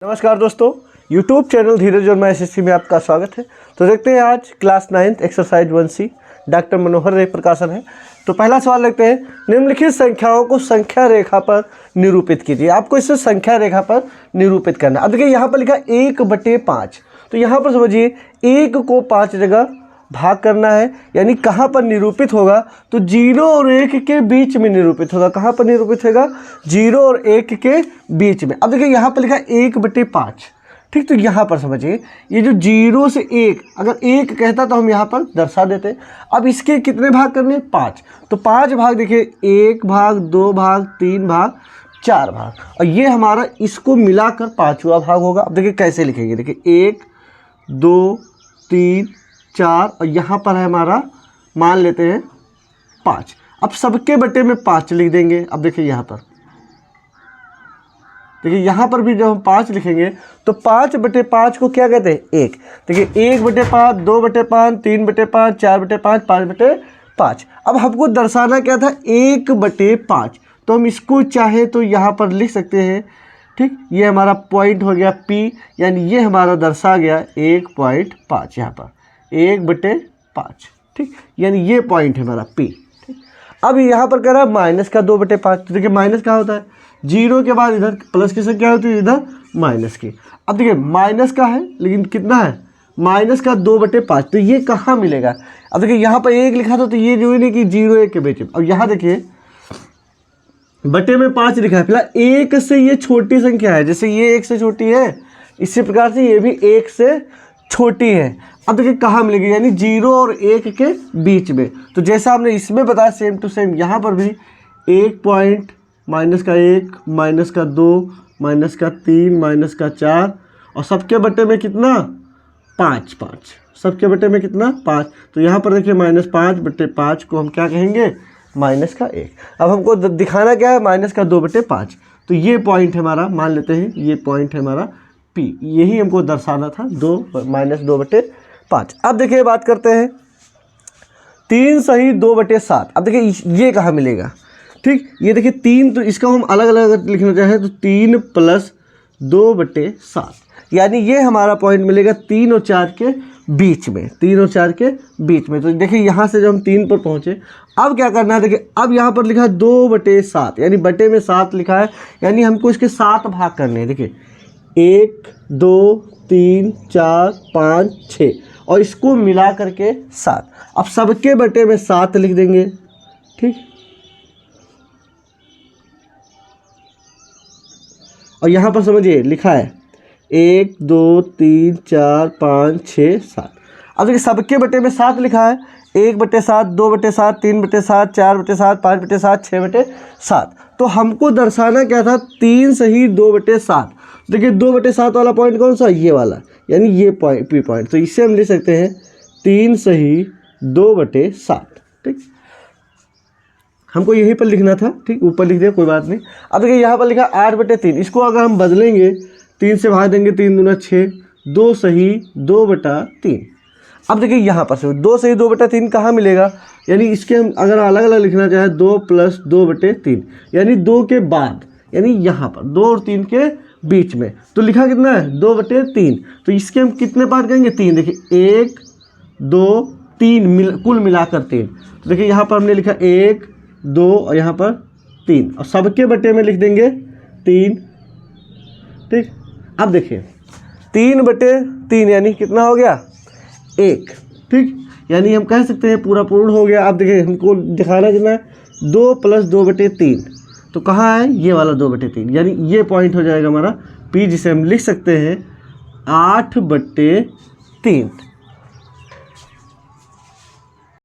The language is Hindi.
नमस्कार दोस्तों, YouTube चैनल धीरज और मैं एसएससी में आपका स्वागत है। तो देखते हैं आज क्लास 9 एक्सरसाइज 1C डॉक्टर मनोहर रे प्रकाशन है। तो पहला सवाल देखते हैं, निम्नलिखित संख्याओं को संख्या रेखा पर निरूपित कीजिए। आपको इसे संख्या रेखा पर निरूपित करना। अब देखिए यहाँ पर लिखा 1/5, तो यहाँ पर समझिए 1 को 5 जगह भाग करना है, यानी कहाँ पर निरूपित होगा तो 0 और 1 के बीच में निरूपित होगा। कहाँ पर निरूपित होगा? 0 और 1 के बीच में। अब देखिए यहाँ पर लिखा 1/5, ठीक। तो यहाँ पर समझिए ये जो 0 से 1, अगर 1 कहता तो हम यहाँ पर दर्शा देते। अब इसके कितने भाग करने? 5। तो 5 भाग देखिए, 1 भाग, 2 भाग, 3 भाग, 4 भाग, और ये हमारा इसको मिलाकर 5वां भाग होगा। अब देखिए कैसे लिखेंगे, देखिए 1 2 3 4 और यहाँ पर है हमारा, मान लेते हैं 5। अब सबके बटे में 5 लिख देंगे। अब देखिए यहाँ पर, देखिए यहाँ पर भी जब हम 5 लिखेंगे तो 5/5 को क्या कहते हैं? 1। देखिए 1/5, 2/5, 3/5, 4/5, 5/5। अब हमको दर्शाना क्या था? 1/5। तो हम इसको चाहे तो यहाँ पर लिख सकते हैं, ठीक। ये हमारा पॉइंट हो गया P, यानी ये हमारा दर्शा गया 1.5, यहाँ पर 1/5, ठीक। यानी ये पॉइंट है हमारा P, ठीक। अब यहाँ पर कह रहा है माइनस का 2/5। तो देखिए माइनस क्या होता है? 0 के बाद इधर प्लस की संख्या होती है, इधर माइनस की। अब देखिए माइनस का है, लेकिन कितना है? माइनस का 2/5। तो ये कहाँ मिलेगा? अब देखिए यहाँ पर 1 लिखा था, तो ये जो है नहीं कि 0-1 के बीच में। अब यहाँ देखिए बटे में 5 लिखा है, फिलहाल 1 से ये छोटी संख्या है, जैसे ये 1 से छोटी है, इसी प्रकार से ये भी 1 से छोटी है। अब देखिए कहाँ मिलेगी, यानी 0 और 1 के बीच में। तो जैसा हमने इसमें बताया सेम टू सेम यहाँ पर भी 1 पॉइंट, -1, -2, -3, -4, और सबके बटे में कितना? 5। सबके बटे में कितना? 5। तो यहाँ पर देखिए -5/5 को हम क्या कहेंगे? -1। अब हमको दिखाना क्या है? -2/5। तो ये पॉइंट है हमारा, मान लेते हैं ये पॉइंट है हमारा P। यही हमको दर्शाना था, -2/5। अब देखिए बात करते हैं 3 सही 2/7। अब देखिए ये कहाँ मिलेगा, ठीक। ये देखिए 3, तो इसका हम अलग अलग लिखना चाहें तो 3 + 2/7, यानी ये हमारा पॉइंट मिलेगा 3 और 4 के बीच में। 3 और 4 के बीच में। तो देखिए यहाँ से जब हम 3 पर पहुँचे, अब क्या करना है? देखिए अब यहाँ पर लिखा है 2/7, यानी बटे में 7 लिखा है, यानी हमको इसके 7 भाग करने हैं। देखिए 1 2 3 4 5 6, और इसको मिला करके 7। अब सबके बटे में 7 लिख देंगे, ठीक। और यहाँ पर समझिए लिखा है 1 2 3 4 5 6 7। अब देखिए सबके बटे में 7 लिखा है, 1/7, 2/7, 3/7, 4/7, 5/7, 6/7। तो हमको दर्शाना क्या था? 3 सही 2/7। देखिए 2/7 वाला पॉइंट कौन सा? ये वाला, यानी ये पॉइंट P पॉइंट। तो इससे हम लिख सकते हैं 3 सही 2/7, ठीक। हमको यहीं पर लिखना था, ठीक। ऊपर लिख दिया, कोई बात नहीं। अब देखिए यहाँ पर लिखा 8/3। इसको अगर हम बदलेंगे, 3 से भाग देंगे, 3 दूना 6, 2 सही 2/3। अब देखिए यहाँ पर से 2 सही 2/3 कहाँ मिलेगा? यानी इसके हम अगर अलग अलग लिखना चाहें 2 + 2/3, यानी 2 के बाद, यानी यहाँ पर 2 और 3 के बीच में। तो लिखा कितना है? 2/3। तो इसके हम कितने पार्ट करेंगे? 3। देखिए 1 2 3 कुल मिलाकर 3। तो देखिए यहाँ पर हमने लिखा 1 2 और यहाँ पर 3, और सबके बटे में लिख देंगे 3, ठीक। अब देखिए 3/3 यानी कितना हो गया? 1, ठीक। यानी हम कह सकते हैं पूरा पूर्ण हो गया। अब देखिए हमको दिखाना कितना है? 2 + 2/3। तो कहाँ है? ये वाला 2/3, यानी ये पॉइंट हो जाएगा हमारा P, जिसे हम लिख सकते हैं 8/3।